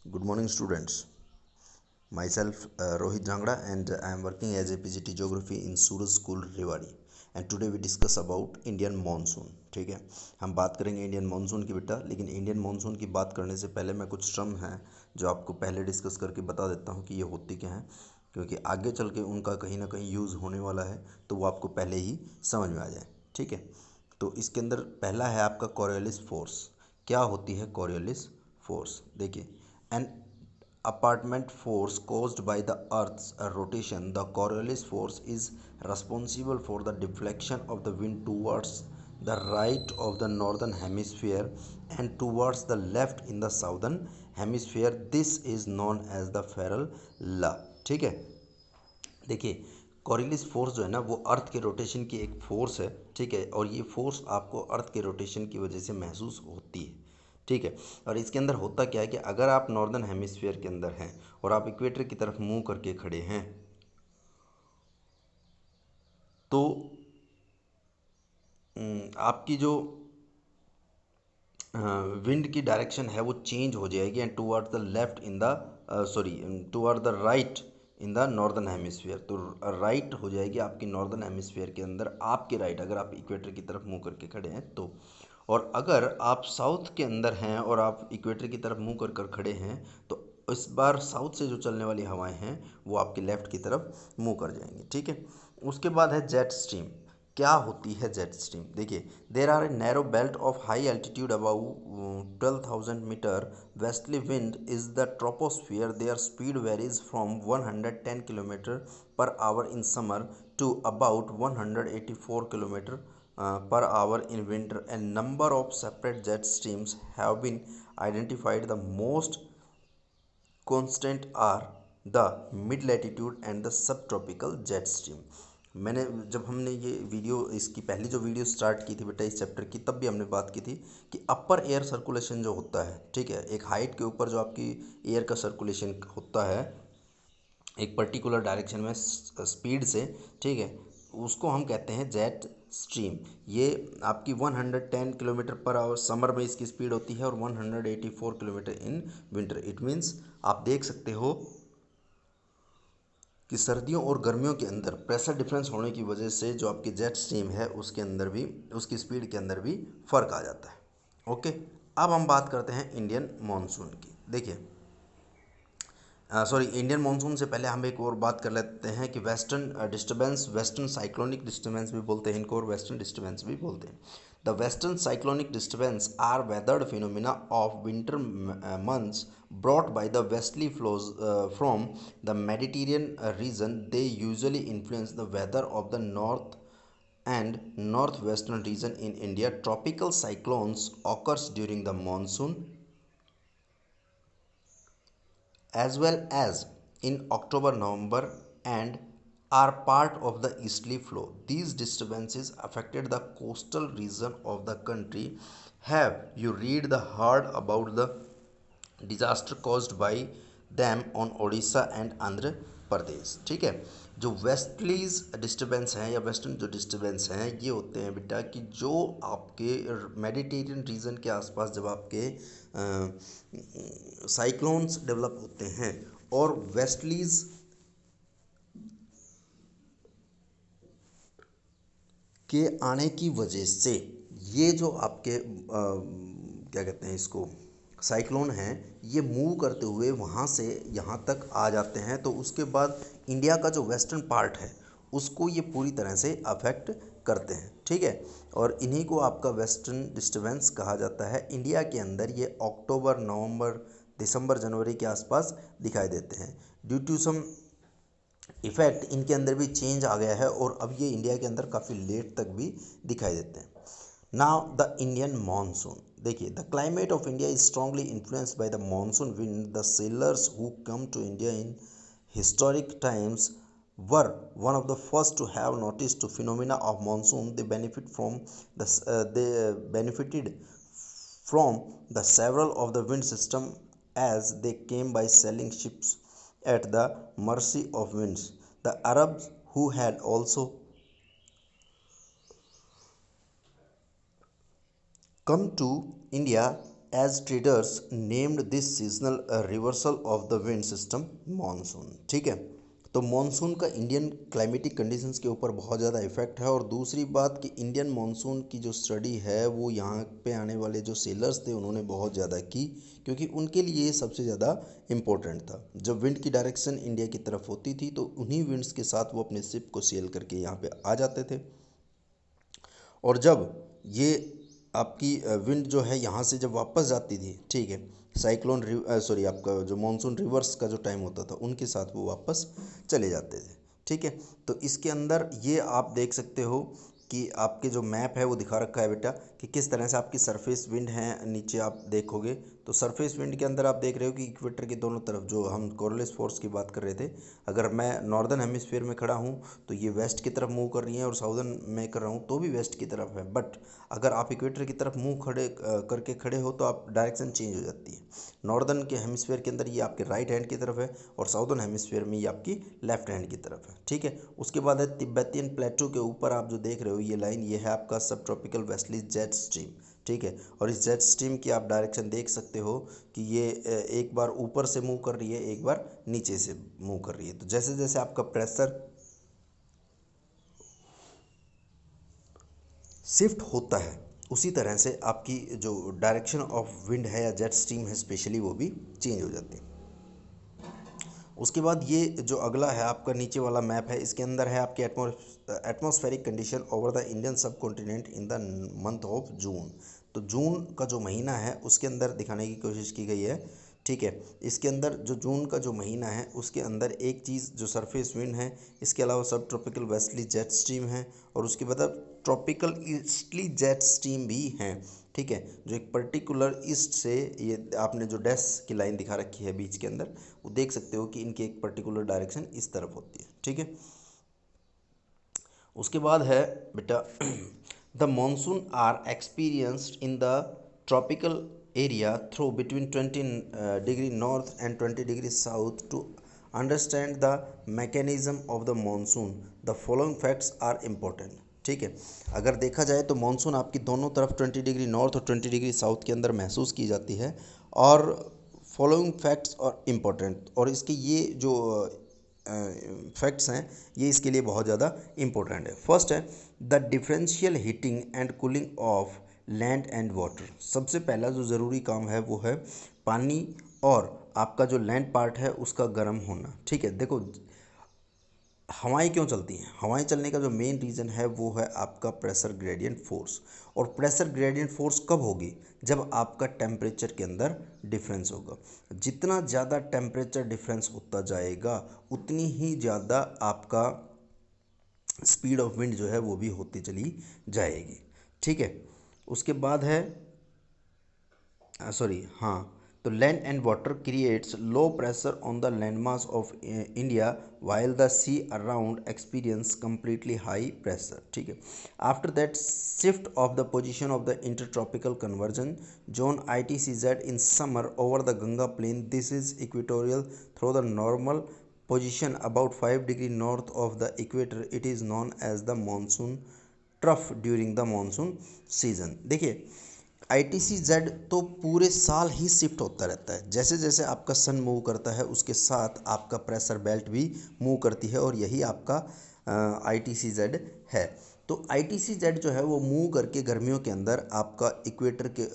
Good morning, students. Myself, Rohit Jangda, and I am working as a PGT Geography in Suraj School, Rewari. And today we discuss about Indian monsoon. ठीक है, हम बात करेंगे Indian monsoon की बेटा। लेकिन Indian monsoon की बात करने से पहले मैं कुछ टर्म हैं जो आपको पहले डिस्कस करके बता देता हूँ कि ये होती क्या हैं, क्योंकि आगे चल के उनका कहीं ना कहीं यूज़ होने वाला है, तो वो आपको पहले ही समझ में आ जाए। ठीक है, तो इसके अंदर पहला है आपका कॉरियोलिस फोर्स। क्या होती है कॉरियोलिस फोर्स? देखिए, N apartment force caused by the earth's rotation. The coriolis force is responsible for the deflection of the wind towards the right of the northern hemisphere and towards the left in the southern hemisphere. This is known as the Ferrel law. ठीक है, देखिए, कॉरिलिस force जो है ना वो अर्थ के rotation की एक फोर्स है। ठीक है, और ये फोर्स आपको अर्थ के रोटेशन की वजह से महसूस होती है। ठीक है, और इसके अंदर होता क्या है कि अगर आप नॉर्दर्न हेमिस्फीयर के अंदर हैं और आप इक्वेटर की तरफ मुंह करके खड़े हैं, तो आपकी जो विंड की डायरेक्शन है वो चेंज हो जाएगी and toward the left in the sorry toward the right in the northern hemisphere. तो राइट हो जाएगी आपकी नॉर्दर्न हेमिस्फीयर के अंदर, आपके राइट, अगर आप इक्वेटर की तरफ मुंह करके खड़े हैं तो। और अगर आप साउथ के अंदर हैं और आप इक्वेटर की तरफ मुंह कर खड़े हैं, तो इस बार साउथ से जो चलने वाली हवाएं हैं वो आपके लेफ्ट की तरफ मुंह कर जाएंगी। ठीक है, उसके बाद है जेट स्ट्रीम। क्या होती है जेट स्ट्रीम? देखिए, there are a narrow belt of high altitude about 12,000 metre westerly wind is the troposphere. Their speed varies from 110 kilometre per hour in summer to about 184 km per hour in winter. A number of separate jet streams have been identified. The most constant are the mid latitude and the subtropical jet stream. मैंने जब हमने ये video, इसकी पहली जो video start की थी बेटा इस चैप्टर की, तब भी हमने बात की थी कि अपर एयर सर्कुलेशन जो होता है, ठीक है, एक हाइट के ऊपर जो आपकी एयर का सर्कुलेशन होता है एक पर्टिकुलर डायरेक्शन में स्पीड से, ठीक है, उसको हम कहते हैं जेट स्ट्रीम। ये आपकी 110 किलोमीटर पर आवर समर में इसकी स्पीड होती है और 184 kilometre in winter. It means आप देख सकते हो कि सर्दियों और गर्मियों के अंदर प्रेशर डिफरेंस होने की वजह से जो आपकी जेट स्ट्रीम है उसके अंदर भी, उसकी स्पीड के अंदर भी फ़र्क आ जाता है। ओके, अब हम बात करते हैं इंडियन मानसून की। देखिए, सॉरी, इंडियन मानसून से पहले हम एक और बात कर लेते हैं कि western disturbance, western cyclonic disturbance भी बोलते हैं इनको और वेस्टर्न डिस्टर्बेंस भी बोलते हैं। The western cyclonic disturbance are weathered phenomena of winter months brought by the westerly flows from the Mediterranean region. They usually influence the weather of the north and northwestern region in India. Tropical cyclones occurs during the monsoon as well as in October, November, and are part of the easterly flow. These disturbances affected the coastal region of the country. Have you read the heard about the disaster caused by them on Odisha and Andhra प्रदेश? ठीक है, जो westerlies disturbance हैं या western जो disturbance हैं ये होते हैं बेटा कि जो आपके मेडिटेरियन रीजन के आसपास जब आपके साइक्लोन्स डेवलप होते हैं और वेस्टलीज के आने की वजह से ये जो आपके क्या कहते हैं इसको, साइक्लोन हैं, ये मूव करते हुए वहाँ से यहाँ तक आ जाते हैं। तो उसके बाद इंडिया का जो वेस्टर्न पार्ट है उसको ये पूरी तरह से अफेक्ट करते हैं। ठीक है, और इन्हीं को आपका वेस्टर्न डिस्टर्बेंस कहा जाता है। इंडिया के अंदर ये अक्टूबर, नवंबर, दिसंबर, जनवरी के आसपास दिखाई देते हैं। ड्यू टू सम इफ़ेक्ट इनके अंदर भी चेंज आ गया है और अब ये इंडिया के अंदर काफ़ी लेट तक भी दिखाई देते हैं। Now the Indian monsoon. देखिए, the climate of India is strongly influenced by the monsoon wind. The sailors who come to India in historic times were one of the first to have noticed to phenomena of monsoon. They benefited from the several of the wind system as they came by sailing ships at the mercy of winds. The Arabs who had also come to India as traders named this seasonal reversal of the wind system monsoon. ठीक है, तो monsoon का Indian climatic conditions के ऊपर बहुत ज़्यादा effect है। और दूसरी बात कि इंडियन मानसून की जो स्टडी है वो यहाँ पे आने वाले जो सेलर्स थे उन्होंने बहुत ज़्यादा की, क्योंकि उनके लिए सबसे ज़्यादा इम्पोर्टेंट था। जब विंड की डायरेक्शन इंडिया की तरफ होती थी तो उन्हीं विंड्स के साथ वो अपने शिप को सेल करके यहाँ पे आ जाते थे। और जब ये आपकी विंड जो है यहाँ से जब वापस जाती थी, ठीक है, साइक्लोन सॉरी आपका जो मानसून रिवर्स का जो टाइम होता था उनके साथ वो वापस चले जाते थे। ठीक है, तो इसके अंदर ये आप देख सकते हो कि आपके जो मैप है वो दिखा रखा है बेटा कि किस तरह से आपकी सरफेस विंड है। नीचे आप देखोगे तो सरफेस विंड के अंदर आप देख रहे हो कि इक्वेटर के दोनों तरफ जो हम कोरलिस फोर्स की बात कर रहे थे, अगर मैं नॉर्दर्न हेमिस्फीयर में खड़ा हूँ तो ये वेस्ट की तरफ मूव कर रही है और साउदर्न में कर रहा हूँ तो भी वेस्ट की तरफ है। बट अगर आप इक्वेटर की तरफ मुंह करके खड़े हो तो आप डायरेक्शन चेंज हो जाती है। नॉर्दर्न के हेमिस्फीयर के अंदर ये आपके राइट हैंड की तरफ है और साउदर्न हेमिस्फीयर में ये आपकी लेफ्ट हैंड की तरफ है। ठीक है, उसके बाद है तिब्बतियन प्लेटू के ऊपर आप जो देख रहे हो ये लाइन, ये है आपका सब ट्रॉपिकल वेस्टली जेट स्ट्रीम। ठीक है, और इस जेट स्ट्रीम की आप डायरेक्शन देख सकते हो कि ये एक बार ऊपर से मूव कर रही है, एक बार नीचे से मूव कर रही है। तो जैसे जैसे आपका प्रेशर शिफ्ट होता है उसी तरह से आपकी जो डायरेक्शन ऑफ विंड है या जेट स्ट्रीम है स्पेशली वो भी चेंज हो जाती है। उसके बाद ये जो अगला है आपका नीचे वाला मैप है, इसके अंदर है आपके atmospheric condition over the Indian subcontinent in the month of June. तो जून का जो महीना है उसके अंदर दिखाने की कोशिश की गई है। ठीक है, इसके अंदर जो जून का जो महीना है उसके अंदर एक चीज़ जो सरफेस विंड है, इसके अलावा सब ट्रॉपिकल वेस्टली जेट स्ट्रीम है और उसके बाद ट्रॉपिकल ईस्टली जेट स्ट्रीम भी हैं। ठीक है, जो एक पर्टिकुलर ईस्ट से, ये आपने जो डैश की लाइन दिखा रखी है बीच के अंदर, वो देख सकते हो कि इनकी एक पर्टिकुलर डायरेक्शन इस तरफ होती है। ठीक है, उसके बाद है बेटा the monsoon are experienced in the tropical area through between 20 degree north and 20 degree south. To understand the mechanism of the monsoon the following facts are important. ठीक है, अगर देखा जाए तो मानसून आपकी दोनों तरफ 20 डिग्री नॉर्थ और 20 डिग्री साउथ के अंदर महसूस की जाती है। और फॉलोइंग फैक्ट्स और इम्पोर्टेंट, और इसके ये जो फैक्ट्स हैं ये इसके लिए बहुत ज़्यादा इम्पोर्टेंट है। फर्स्ट है the differential heating and cooling of land and water. सबसे पहला जो ज़रूरी काम है वो है पानी और आपका जो लैंड पार्ट है उसका गर्म होना। ठीक है, देखो हवाएं क्यों चलती हैं, हवाएं चलने का जो मेन रीज़न है वो है आपका प्रेशर ग्रेडियंट फोर्स। और प्रेशर ग्रेडियंट फोर्स कब होगी, जब आपका टेम्परेचर के अंदर डिफरेंस होगा। जितना ज़्यादा टेम्परेचर डिफरेंस होता जाएगा उतनी ही ज़्यादा आपका स्पीड ऑफ विंड जो है वो भी होती चली जाएगी। ठीक है, उसके बाद है सॉरी हाँ, तो land and water creates low pressure on the land mass of India while the sea around experience completely high pressure. ठीक है, after that shift of the position of the intertropical convergence zone ITCZ in summer over the Ganga plain. This is equatorial through the normal position about 5 degree north of the equator. It is known as the monsoon trough during the monsoon season. देखिए ITCZ तो पूरे साल ही shift होता रहता है, जैसे जैसे आपका सन मूव करता है उसके साथ आपका प्रेशर बेल्ट भी मूव करती है और यही आपका ITCZ है। तो ITCZ जो है वो मूव करके गर्मियों के अंदर आपका इक्वेटर के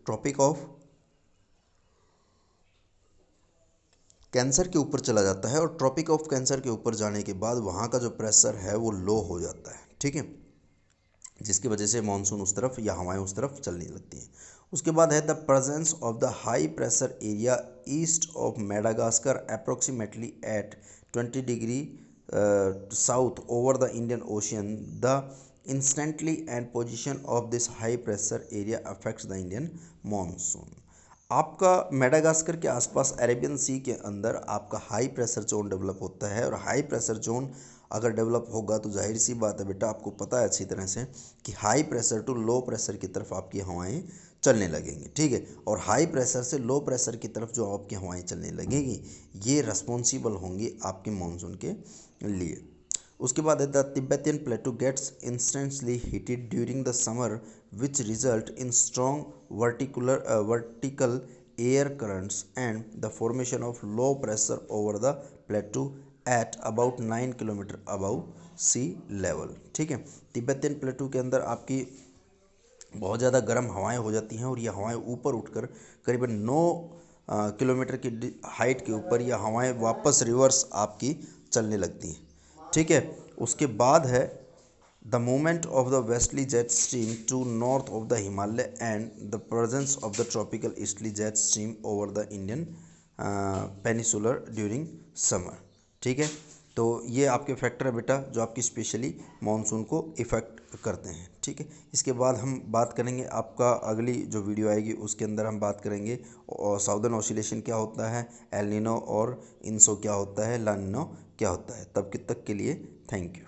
ट्रॉपिक ऑफ कैंसर के ऊपर चला जाता है और ट्रॉपिक ऑफ कैंसर के ऊपर जाने के बाद वहाँ का जो प्रेशर है वो लो हो जाता है। ठीक है, जिसकी वजह से मानसून उस तरफ या हवाएं उस तरफ चलने लगती हैं। उसके बाद है the presence of the high pressure area east of Madagascar approximately at 20 degree south over the Indian ocean. The instantly and position of this high pressure area affects the Indian monsoon. आपका Madagascar के आसपास Arabian सी के अंदर आपका high pressure zone develop होता है और high pressure zone अगर डेवलप होगा तो जाहिर सी बात है बेटा, आपको पता है अच्छी तरह से कि high pressure to low pressure की तरफ आपकी हवाएं चलने लगेंगी। ठीक है, और हाई प्रेशर से लो प्रेशर की तरफ जो आपकी हवाएं चलने लगेंगी ये रिस्पॉन्सिबल होंगी आपके मानसून के लिए। उसके बाद है the Tibetan plateau gets instantly heated during the summer which result in strong vertical air currents and the formation of low pressure over the plateau at about 9 kilometre above sea level। ठीक है, Tibetan प्लेटू के अंदर आपकी बहुत ज़्यादा गर्म हवाएं हो जाती हैं और ये हवाएं ऊपर उठकर करीबन 9 किलोमीटर की हाइट के ऊपर ये हवाएं वापस रिवर्स आपकी चलने लगती हैं। ठीक है, उसके बाद है the movement of the westerly jet stream to north of the Himalaya and the presence of the tropical easterly jet stream over the Indian peninsular during summer. ठीक है, तो ये आपके फैक्टर है बेटा जो आपकी स्पेशली मानसून को इफ़ेक्ट करते हैं। ठीक है, इसके बाद हम बात करेंगे, आपका अगली जो वीडियो आएगी उसके अंदर हम बात करेंगे और साउदर्न ऑसिलेशन क्या होता है, एल नीनो और इंसो क्या होता है, ला नीनो क्या होता है। तब तक के लिए थैंक यू।